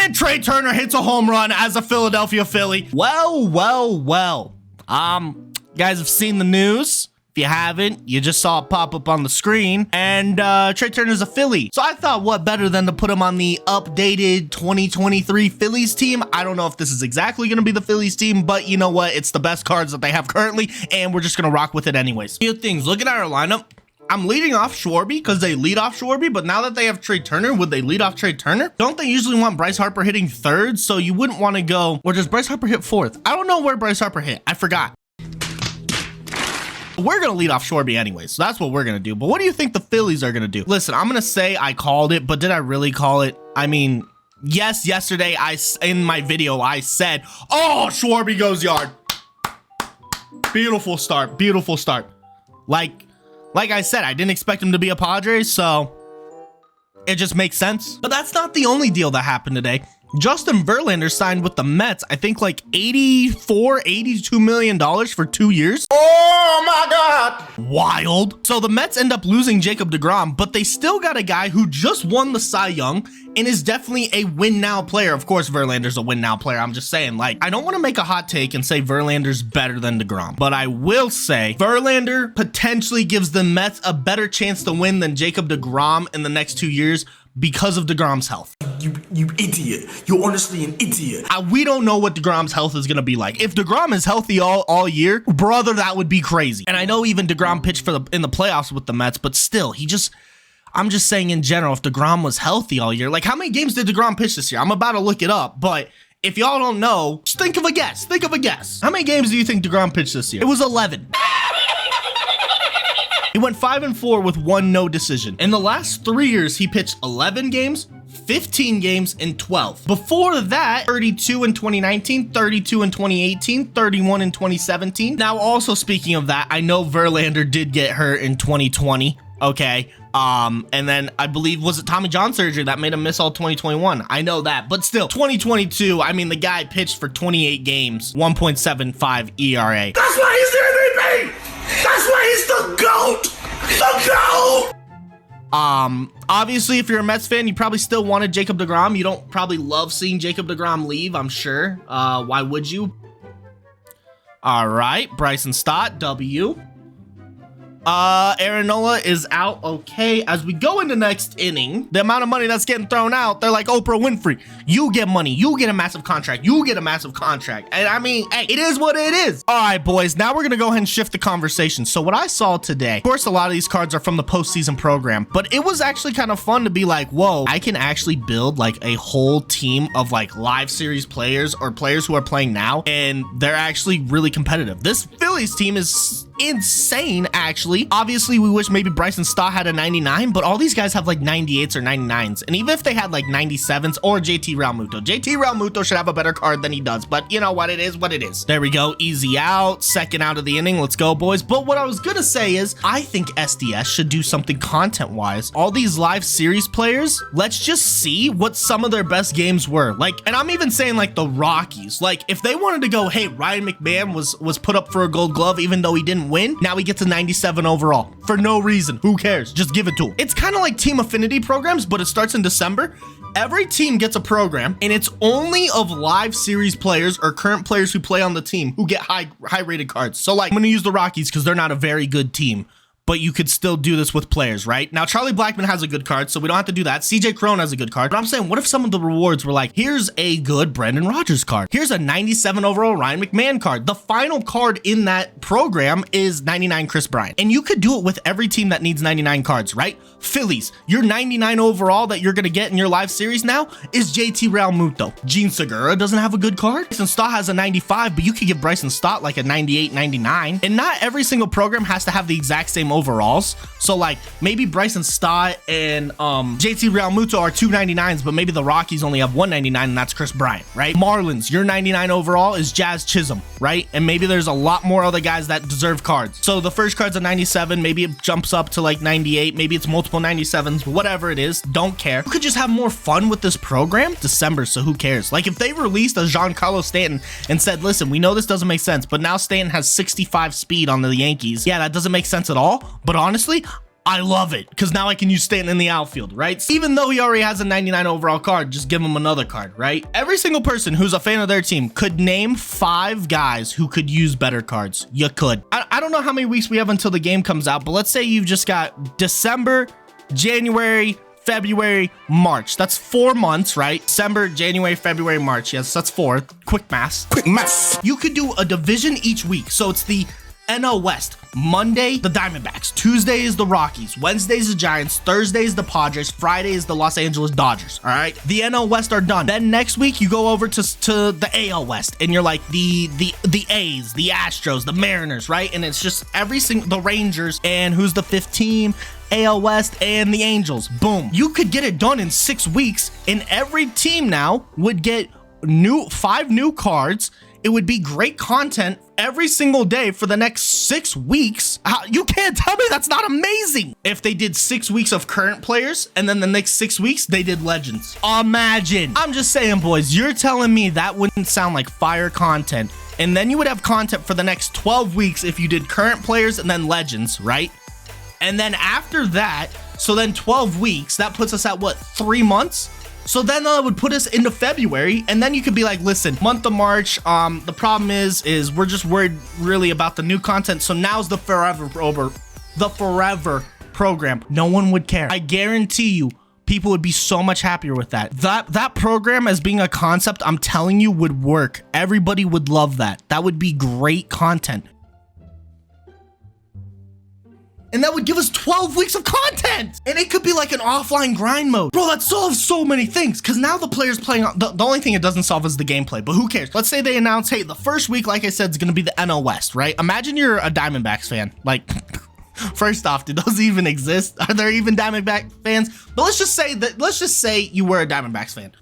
And Trea Turner hits a home run as a Philadelphia Philly. Well. Guys have seen the news. If you haven't, you just saw it pop up on the screen. And Trea Turner's a Philly. So I thought, what better than to put him on the updated 2023 Phillies team? I don't know if this is exactly going to be the Phillies team, but you know what? It's the best cards that they have currently, and we're just going to rock with it anyways. Few things. Looking at our lineup, I'm leading off Schwarby because they lead off Schwarby, but now that they have Trea Turner, would they lead off Trea Turner? Don't they usually want Bryce Harper hitting third? So you wouldn't want to go, or does Bryce Harper hit fourth? I don't know where Bryce Harper hit. I forgot. We're going to lead off Schwarby anyway, so that's what we're going to do. But what do you think the Phillies are going to do? Listen, I'm going to say I called it, but did I really call it? I mean, yes, yesterday in my video, I said, oh, Schwarby goes yard. Beautiful start. Beautiful start. Like I said, I didn't expect him to be a Padres, so it just makes sense. But that's not the only deal that happened today. Justin Verlander signed with the Mets, I think like $82 million for 2 years. Oh my God. Wild. So the Mets end up losing Jacob deGrom, but they still got a guy who just won the Cy Young and is definitely a win now player. Of course, Verlander's a win now player. I'm just saying, like, I don't want to make a hot take and say Verlander's better than deGrom, but I will say Verlander potentially gives the Mets a better chance to win than Jacob deGrom in the next 2 years because of deGrom's health. You idiot. You're honestly an idiot. We don't know what deGrom's health is going to be like. If deGrom is healthy all year, brother, that would be crazy. And I know even deGrom pitched in the playoffs with the Mets, but still, I'm just saying in general, if deGrom was healthy all year, like how many games did deGrom pitch this year? I'm about to look it up, but if y'all don't know, just think of a guess. Think of a guess. How many games do you think deGrom pitched this year? It was 11. He went 5-4 with one no decision. In the last 3 years, he pitched 11 games, 15 games, and 12. Before that, 32 in 2019, 32 in 2018, 31 in 2017. Now, also speaking of that, I know Verlander did get hurt in 2020. Okay. And then I believe, was it Tommy John surgery that made him miss all 2021? I know that, but still 2022, I mean, the guy pitched for 28 games, 1.75 ERA. That's why he's the MVP. That's why he's the GOAT. The GOAT. Obviously, if you're a Mets fan, you probably still wanted Jacob deGrom. You don't probably love seeing Jacob deGrom leave, I'm sure. Why would you? All right, Bryson Stott, W. Aaron Nola is out. Okay, as we go into next inning, the amount of money that's getting thrown out, they're like Oprah Winfrey. You get money. You get a massive contract. You get a massive contract. And I mean, hey, it is what it is. All right, boys, now we're going to go ahead and shift the conversation. So what I saw today, of course, a lot of these cards are from the postseason program, but it was actually kind of fun to be like, whoa, I can actually build like a whole team of like live series players or players who are playing now, and they're actually really competitive. This Phillies team is insane, actually. Obviously, we wish maybe Bryson Stott had a 99, but all these guys have like 98s or 99s. And even if they had like 97s or JT Realmuto should have a better card than he does. But you know what? It is what it is. There we go. Easy out. Second out of the inning. Let's go, boys. But what I was gonna say is I think SDS should do something content-wise. All these live series players, let's just see what some of their best games were. Like, and I'm even saying like the Rockies. Like, if they wanted to go, hey, Ryan McMahon was put up for a Gold Glove even though he didn't win. Now he gets a 97 overall for no reason. Who cares? Just give it to him. It's kind of like team affinity programs, but it starts in December. Every team gets a program, and it's only of live series players or current players who play on the team who get high rated cards. So like, I'm gonna use the Rockies because they're not a very good team, but you could still do this with players, right? Now, Charlie Blackmon has a good card, so we don't have to do that. CJ Cron has a good card. But I'm saying, what if some of the rewards were like, here's a good Brendan Rodgers card. Here's a 97 overall Ryan McMahon card. The final card in that program is 99 Chris Bryant. And you could do it with every team that needs 99 cards, right? Phillies, your 99 overall that you're going to get in your live series now is JT Realmuto. Gene Segura doesn't have a good card. Bryson Stott has a 95, but you could give Bryson Stott like a 98, 99. And not every single program has to have the exact same overalls. So like maybe Bryson Stott and JT Realmuto are 299s, but maybe the Rockies only have 199, and that's Chris Bryant, right? Marlins, your 99 overall is Jazz Chisholm, right? And maybe there's a lot more other guys that deserve cards. So the first card's a 97, maybe it jumps up to like 98, maybe it's multiple 97s, whatever it is, don't care. You could just have more fun with this program. December, so who cares? Like if they released a Giancarlo Stanton and said, listen, we know this doesn't make sense, but now Stanton has 65 speed on the Yankees. Yeah, that doesn't make sense at all. But honestly, I love it because now I can use Stanton in the outfield, right? Even though he already has a 99 overall card, just give him another card, right? Every single person who's a fan of their team could name 5 guys who could use better cards. You could. I don't know how many weeks we have until the game comes out, but let's say you've just got December, January, February, March. That's 4 months, right? December, January, February, March. Yes, that's 4. Quick math. Quick math. You could do a division each week. So it's the NL West. Monday, the Diamondbacks. Tuesday is the Rockies. Wednesday is the Giants. Thursday is the Padres. Friday is the Los Angeles Dodgers. All right. The NL West are done. Then next week you go over to the AL West, and you're like the A's, the Astros, the Mariners, right? And it's just every single the Rangers, and who's the 5th team? AL West and the Angels. Boom. You could get it done in 6 weeks, and every team now would get 5 new cards. It would be great content every single day for the next 6 weeks. You can't tell me that's not amazing. If they did 6 weeks of current players and then the next 6 weeks they did legends. Imagine. I'm just saying, boys, you're telling me that wouldn't sound like fire content. And then you would have content for the next 12 weeks if you did current players and then legends, right? And then after that, so then 12 weeks, that puts us at what, 3 months? So then that would put us into February, and then you could be like, listen, month of March, the problem is we're just worried really about the new content. So now's the forever program. No one would care. I guarantee you, people would be so much happier with that. That program as being a concept, I'm telling you, would work. Everybody would love that. That would be great content. And that would give us 12 weeks of content. And it could be like an offline grind mode. Bro, that solves so many things. Because now the player's playing, the only thing it doesn't solve is the gameplay. But who cares? Let's say they announce, hey, the first week, like I said, is going to be the NL West, right? Imagine you're a Diamondbacks fan. Like, first off, do those even exist? Are there even Diamondback fans? But let's just say you were a Diamondbacks fan.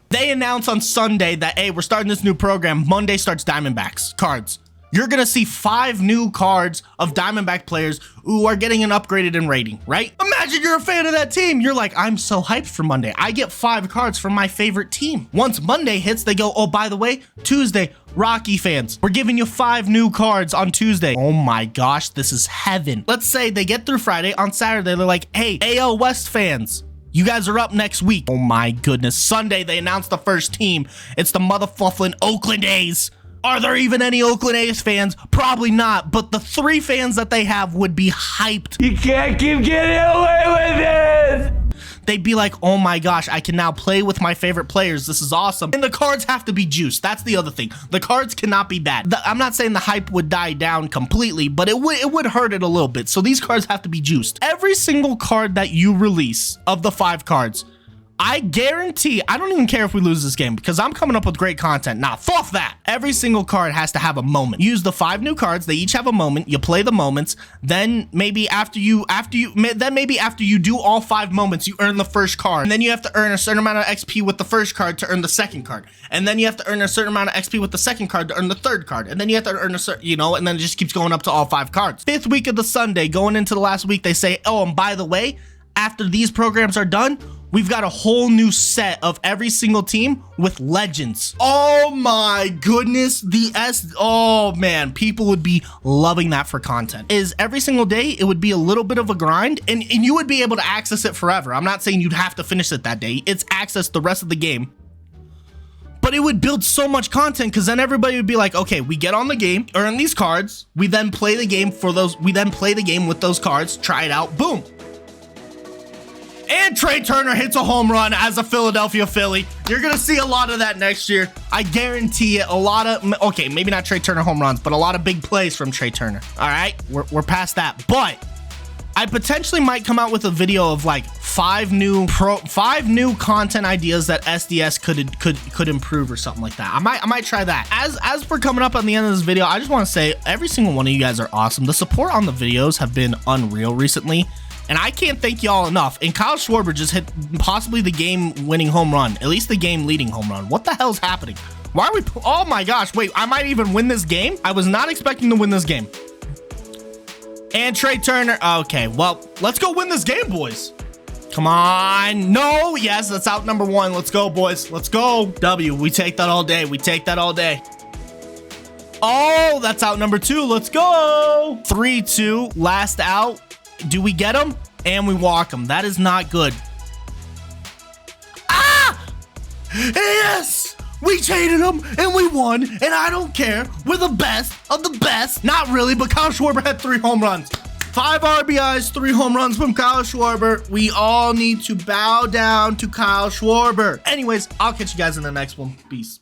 They announce on Sunday that, hey, we're starting this new program. Monday starts Diamondbacks cards. You're going to see 5 new cards of Diamondback players who are getting an upgraded in rating, right? Imagine you're a fan of that team. You're like, I'm so hyped for Monday. I get 5 cards from my favorite team. Once Monday hits, they go, oh, by the way, Tuesday, Rocky fans, we're giving you 5 new cards on Tuesday. Oh my gosh, this is heaven. Let's say they get through Friday. On Saturday, they're like, hey, AL West fans, you guys are up next week. Oh my goodness. Sunday, they announce the first team. It's the motherfucking Oakland A's. Are there even any Oakland A's fans? Probably not, but the 3 fans that they have would be hyped. You can't keep getting away with it! They'd be like, oh my gosh, I can now play with my favorite players. This is awesome. And the cards have to be juiced. That's the other thing. The cards cannot be bad. I'm not saying the hype would die down completely, but it would hurt it a little bit. So these cards have to be juiced. Every single card that you release of the 5 cards, I guarantee, I don't even care if we lose this game because I'm coming up with great content. Nah, fuck that. Every single card has to have a moment. Use the 5 new cards. They each have a moment. You play the moments. Then maybe after you do all 5 moments, you earn the first card. And then you have to earn a certain amount of XP with the first card to earn the second card. And then you have to earn a certain amount of XP with the second card to earn the third card. And then you have to earn a certain, and then it just keeps going up to all 5 cards. 5th week of the Sunday, going into the last week, they say, oh, and by the way, after these programs are done, we've got a whole new set of every single team with legends. Oh my goodness. Oh man, people would be loving that for content. Is every single day, it would be a little bit of a grind and you would be able to access it forever. I'm not saying you'd have to finish it that day. It's access the rest of the game. But it would build so much content because then everybody would be like, okay, we get on the game, earn these cards. We then play the game with those cards, try it out, boom. And Trea Turner hits a home run as a Philadelphia Philly. You're going to see a lot of that next year. I guarantee it. Okay, maybe not Trea Turner home runs, but a lot of big plays from Trea Turner. All right, we're past that. But I potentially might come out with a video of like 5 new content ideas that SDS could improve or something like that. I might try that. As we're coming up on the end of this video, I just want to say every single one of you guys are awesome. The support on the videos have been unreal recently. And I can't thank y'all enough. And Kyle Schwarber just hit possibly the game-winning home run, at least the game-leading home run. What the hell's happening? Why are we? Oh my gosh! Wait, I might even win this game. I was not expecting to win this game. And Trea Turner. Okay, well, let's go win this game, boys. Come on. No, yes, that's out number 1. Let's go, boys. Let's go. W. We take that all day. We take that all day. Oh, that's out number 2. Let's go. 3-2, last out. Do we get him? And we walk him. That is not good. Ah! Yes! We traded him and we won, and I don't care. We're the best of the best. Not really, but Kyle Schwarber had 3 home runs. 5 RBIs, 3 home runs from Kyle Schwarber. We all need to bow down to Kyle Schwarber. Anyways, I'll catch you guys in the next one. Peace.